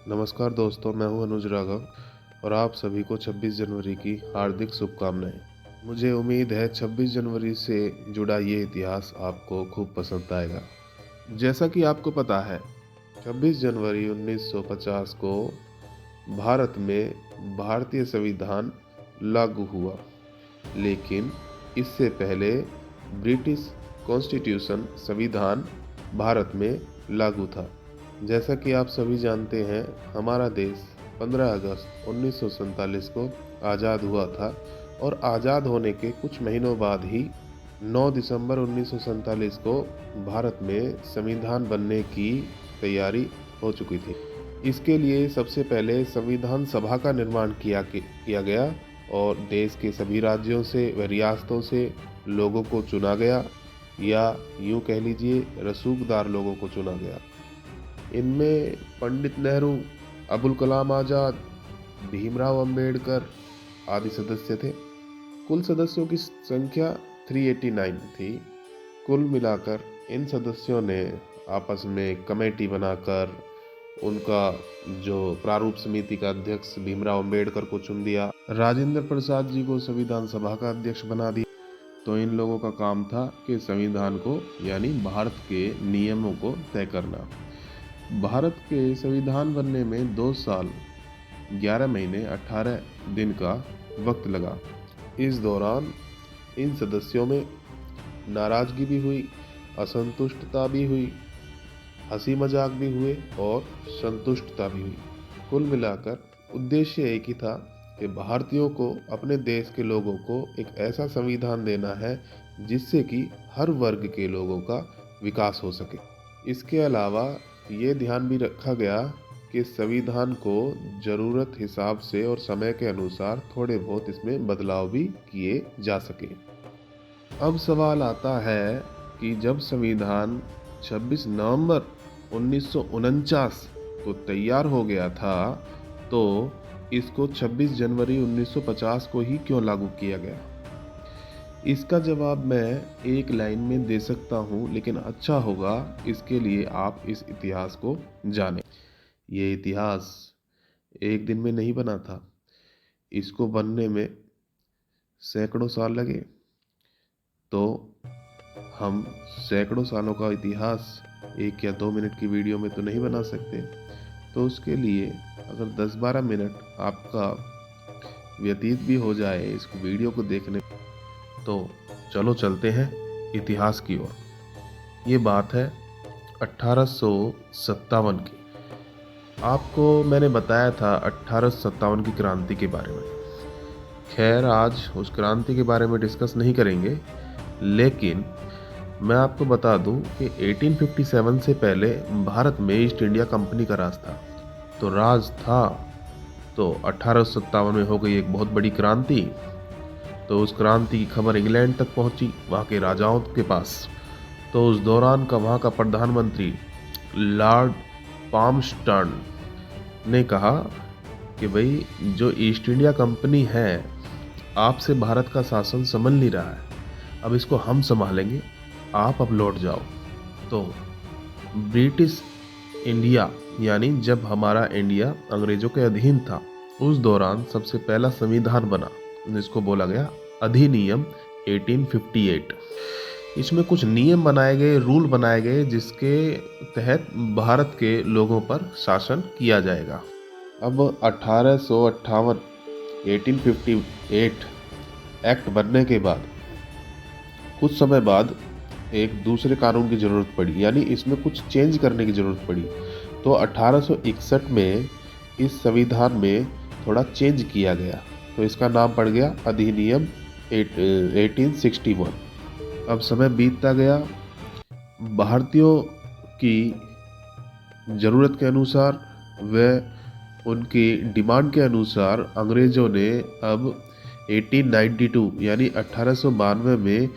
नमस्कार दोस्तों, मैं हूं अनुज राघव और आप सभी को 26 जनवरी की हार्दिक शुभकामनाएं। मुझे उम्मीद है 26 जनवरी से जुड़ा ये इतिहास आपको खूब पसंद आएगा। जैसा कि आपको पता है, 26 जनवरी 1950 को भारत में भारतीय संविधान लागू हुआ, लेकिन इससे पहले ब्रिटिश कॉन्स्टिट्यूशन संविधान भारत में लागू था। जैसा कि आप सभी जानते हैं, हमारा देश 15 अगस्त 1947 को आज़ाद हुआ था और आज़ाद होने के कुछ महीनों बाद ही 9 दिसंबर 1947 को भारत में संविधान बनने की तैयारी हो चुकी थी। इसके लिए सबसे पहले संविधान सभा का निर्माण किया गया और देश के सभी राज्यों से व रियासतों से लोगों को चुना गया, या यूं कह लीजिए रसूखदार लोगों को चुना गया। इनमें पंडित नेहरू, अबुल कलाम आज़ाद, भीमराव अंबेडकर आदि सदस्य थे। कुल सदस्यों की संख्या 389 थी। कुल मिलाकर इन सदस्यों ने आपस में कमेटी बनाकर उनका जो प्रारूप समिति का अध्यक्ष भीमराव अंबेडकर को चुन दिया, राजेंद्र प्रसाद जी को संविधान सभा का अध्यक्ष बना दिया। तो इन लोगों का काम था कि संविधान को यानी भारत के नियमों को तय करना। भारत के संविधान बनने में 2 साल 11 महीने 18 दिन का वक्त लगा। इस दौरान इन सदस्यों में नाराजगी भी हुई, असंतुष्टता भी हुई, हंसी मजाक भी हुए और संतुष्टता भी हुई। कुल मिलाकर उद्देश्य एक ही था कि भारतीयों को अपने देश के लोगों को एक ऐसा संविधान देना है जिससे कि हर वर्ग के लोगों का विकास हो सके। इसके अलावा ये ध्यान भी रखा गया कि संविधान को ज़रूरत हिसाब से और समय के अनुसार थोड़े बहुत इसमें बदलाव भी किए जा सके। अब सवाल आता है कि जब संविधान 26 नवंबर 1949 को तैयार हो गया था, तो इसको 26 जनवरी 1950 को ही क्यों लागू किया गया? इसका जवाब मैं एक लाइन में दे सकता हूँ, लेकिन अच्छा होगा इसके लिए आप इस इतिहास को जानें। ये इतिहास एक दिन में नहीं बना था। इसको बनने में सैकड़ों साल लगे। तो हम सैकड़ों सालों का इतिहास 1 या 2 मिनट की वीडियो में तो नहीं बना सकते। तो उसके लिए अगर 10-12 मिनट आपका व्यतीत भी हो जाए इस वीडियो को देखने, तो चलो चलते हैं इतिहास की ओर। ये बात है 1857 की। आपको मैंने बताया था 1857 की क्रांति के बारे में। खैर, आज उस क्रांति के बारे में डिस्कस नहीं करेंगे, लेकिन मैं आपको बता दूं कि 1857 से पहले भारत में ईस्ट इंडिया कंपनी का राज था। तो राज था, तो 1857 में हो गई एक बहुत बड़ी क्रांति। तो उस क्रांति की खबर इंग्लैंड तक पहुंची, वहाँ के राजाओं के पास। तो उस दौरान का वहाँ का प्रधानमंत्री लॉर्ड पामस्टर्न ने कहा कि भाई, जो ईस्ट इंडिया कंपनी है आपसे भारत का शासन संभल नहीं रहा है, अब इसको हम संभालेंगे, आप अब लौट जाओ। तो ब्रिटिश इंडिया यानी जब हमारा इंडिया अंग्रेजों के अधीन था, उस दौरान सबसे पहला संविधान बना जिसको बोला गया अधिनियम 1858। इसमें कुछ नियम बनाए गए, रूल बनाए गए, जिसके तहत भारत के लोगों पर शासन किया जाएगा। अब 1858 1858 एक्ट बनने के बाद कुछ समय बाद एक दूसरे कानून की ज़रूरत पड़ी, यानी इसमें कुछ चेंज करने की ज़रूरत पड़ी। तो 1861 में इस संविधान में थोड़ा चेंज किया गया, तो इसका नाम पड़ गया अधिनियम 1861। अब समय बीतता गया, भारतीयों की ज़रूरत के अनुसार व उनकी डिमांड के अनुसार अंग्रेज़ों ने अब 1892 यानी 1892 में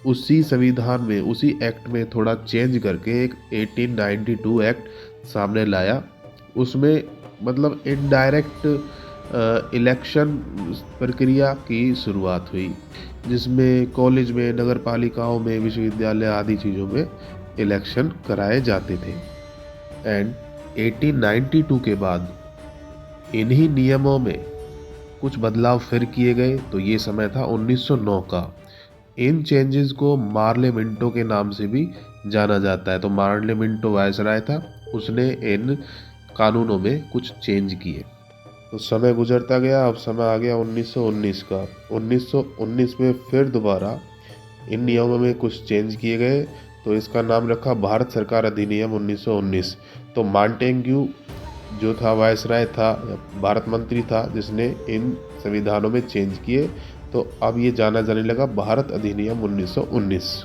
उसी संविधान में, उसी एक्ट में थोड़ा चेंज करके एक 1892 एक्ट सामने लाया। उसमें मतलब इनडायरेक्ट इलेक्शन प्रक्रिया की शुरुआत हुई, जिसमें कॉलेज में, नगर पालिकाओं में, विश्वविद्यालय आदि चीज़ों में इलेक्शन कराए जाते थे। एंड 1892 के बाद इन्हीं नियमों में कुछ बदलाव फिर किए गए, तो ये समय था 1909 का। इन चेंजेस को मार्ले मिंटो के नाम से भी जाना जाता है। तो मार्ले मिंटो वायसराय था, उसने इन कानूनों में कुछ चेंज किए। तो समय गुजरता गया, अब समय आ गया 1919 का। 1919 में फिर दोबारा इन नियमों में कुछ चेंज किए गए, तो इसका नाम रखा भारत सरकार अधिनियम 1919। तो मांटेग्यू जो था वायसराय था, भारत मंत्री था, जिसने इन संविधानों में चेंज किए। तो अब ये जाना जाने लगा भारत अधिनियम 1919।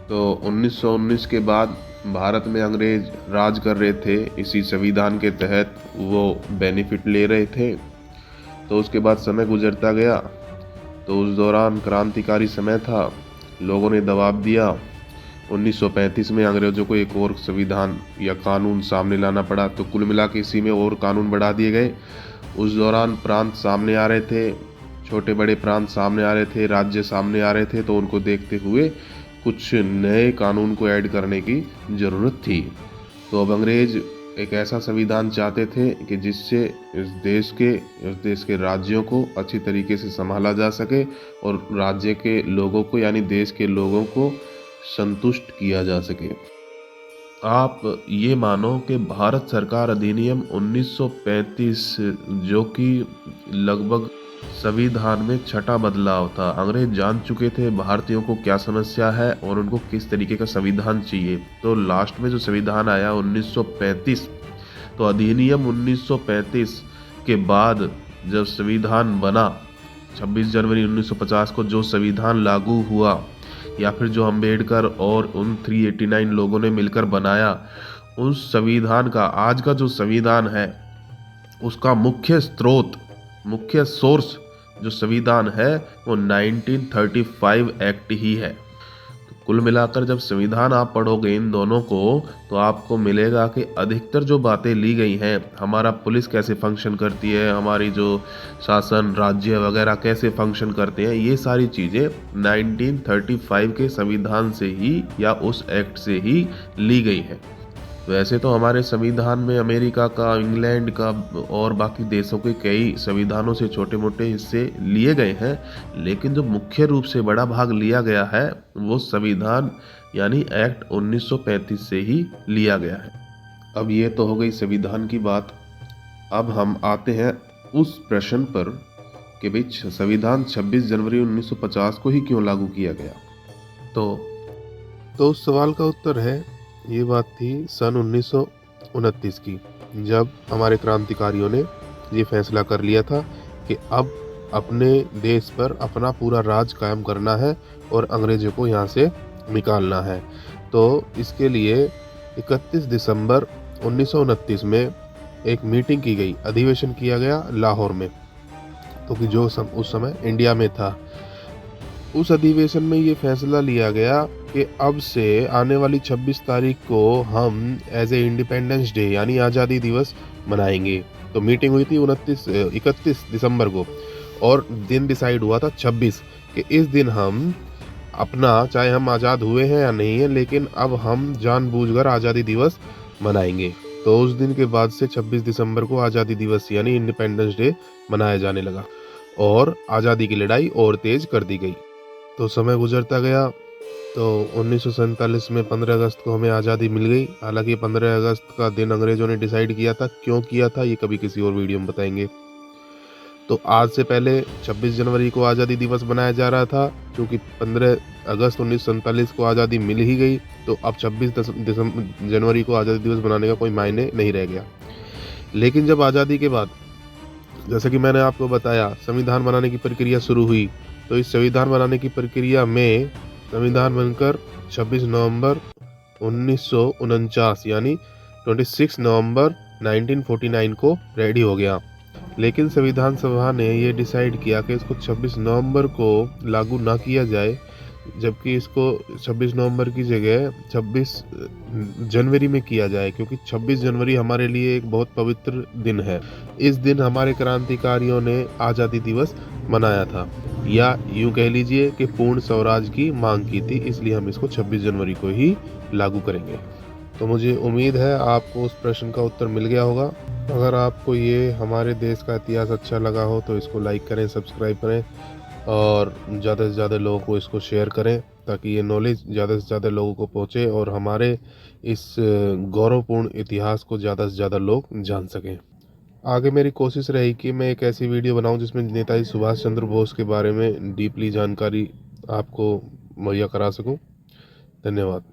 तो 1919 के बाद भारत में अंग्रेज राज कर रहे थे, इसी संविधान के तहत वो बेनिफिट ले रहे थे। तो उसके बाद समय गुजरता गया, तो उस दौरान क्रांतिकारी समय था, लोगों ने दबाव दिया। 1935 में अंग्रेजों को एक और संविधान या कानून सामने लाना पड़ा। तो कुल मिला के इसी में और कानून बढ़ा दिए गए। उस दौरान प्रांत सामने आ रहे थे, छोटे बड़े प्रांत सामने आ रहे थे, राज्य सामने आ रहे थे। तो उनको देखते हुए कुछ नए कानून को ऐड करने की ज़रूरत थी। तो अब अंग्रेज एक ऐसा संविधान चाहते थे कि जिससे इस देश के राज्यों को अच्छी तरीके से संभाला जा सके और राज्य के लोगों को यानी देश के लोगों को संतुष्ट किया जा सके। आप ये मानो कि भारत सरकार अधिनियम 1935 जो कि लगभग संविधान में छठा बदलाव था। अंग्रेज जान चुके थे भारतीयों को क्या समस्या है और उनको किस तरीके का संविधान चाहिए। तो लास्ट में जो संविधान आया 1935, तो अधिनियम 1935 के बाद जब संविधान बना 26 जनवरी 1950 को जो संविधान लागू हुआ, या फिर जो अम्बेडकर और उन 389 लोगों ने मिलकर बनाया, उस संविधान का आज का जो संविधान है उसका मुख्य स्रोत, मुख्य सोर्स जो संविधान है वो 1935 एक्ट ही है। तो कुल मिलाकर जब संविधान आप पढ़ोगे इन दोनों को, तो आपको मिलेगा कि अधिकतर जो बातें ली गई हैं, हमारा पुलिस कैसे फंक्शन करती है, हमारी जो शासन राज्य वगैरह कैसे फंक्शन करते हैं, ये सारी चीज़ें 1935 के संविधान से ही या उस एक्ट से ही ली गई है। वैसे तो हमारे संविधान में अमेरिका का, इंग्लैंड का और बाकी देशों के कई संविधानों से छोटे मोटे हिस्से लिए गए हैं, लेकिन जो मुख्य रूप से बड़ा भाग लिया गया है वो संविधान यानी एक्ट 1935 से ही लिया गया है। अब ये तो हो गई संविधान की बात। अब हम आते हैं उस प्रश्न पर कि भाई संविधान 26 जनवरी 1950 को ही क्यों लागू किया गया। तो उस सवाल का उत्तर है, ये बात थी सन 1929 की, जब हमारे क्रांतिकारियों ने ये फैसला कर लिया था कि अब अपने देश पर अपना पूरा राज कायम करना है और अंग्रेजों को यहाँ से निकालना है। तो इसके लिए 31 दिसंबर 1929 में एक मीटिंग की गई, अधिवेशन किया गया लाहौर में, तो कि जो उस समय इंडिया में था। उस अधिवेशन में ये फैसला लिया गया कि अब से आने वाली 26 तारीख को हम एज ए इंडिपेंडेंस डे यानी आज़ादी दिवस मनाएंगे। तो मीटिंग हुई थी 31 दिसंबर को और दिन डिसाइड हुआ था 26 कि इस दिन हम अपना, चाहे हम आज़ाद हुए हैं या नहीं है, लेकिन अब हम जानबूझकर आज़ादी दिवस मनाएंगे। तो उस दिन के बाद से 26 दिसंबर को आज़ादी दिवस यानी इंडिपेंडेंस डे मनाया जाने लगा और आज़ादी की लड़ाई और तेज कर दी गई। तो समय गुजरता गया, तो 1947 में 15 अगस्त को हमें आज़ादी मिल गई। हालांकि 15 अगस्त का दिन अंग्रेजों ने डिसाइड किया था, क्यों किया था ये कभी किसी और वीडियो में बताएंगे। तो आज से पहले 26 जनवरी को आज़ादी दिवस मनाया जा रहा था, क्योंकि 15 अगस्त 1947 को आज़ादी मिल ही गई, तो अब 26 जनवरी को आज़ादी दिवस मनाने का कोई मायने नहीं रह गया। लेकिन जब आज़ादी के बाद, जैसे कि मैंने आपको बताया, संविधान बनाने की प्रक्रिया शुरू हुई, तो इस संविधान बनाने की प्रक्रिया में संविधान बनकर 26 नवंबर 1949 यानी 26 नवंबर 1949 को रेडी हो गया। लेकिन संविधान सभा ने ये डिसाइड किया कि इसको 26 नवंबर को लागू ना किया जाए, जबकि इसको 26 नवंबर की जगह 26 जनवरी में किया जाए, क्योंकि 26 जनवरी हमारे लिए एक बहुत पवित्र दिन है। इस दिन हमारे क्रांतिकारियों ने आज़ादी दिवस मनाया था, या यूँ कह लीजिए कि पूर्ण स्वराज की मांग की थी, इसलिए हम इसको 26 जनवरी को ही लागू करेंगे। तो मुझे उम्मीद है आपको उस प्रश्न का उत्तर मिल गया होगा। अगर आपको ये हमारे देश का इतिहास अच्छा लगा हो तो इसको लाइक करें, सब्सक्राइब करें और ज़्यादा से ज़्यादा लोगों को इसको शेयर करें, ताकि ये नॉलेज ज़्यादा से ज़्यादा लोगों को पहुँचे और हमारे इस गौरवपूर्ण इतिहास को ज़्यादा से ज़्यादा लोग जान सकें। आगे मेरी कोशिश रहेगी कि मैं एक ऐसी वीडियो बनाऊं जिसमें नेताजी सुभाष चंद्र बोस के बारे में डीपली जानकारी आपको मुहैया करा सकूं। धन्यवाद।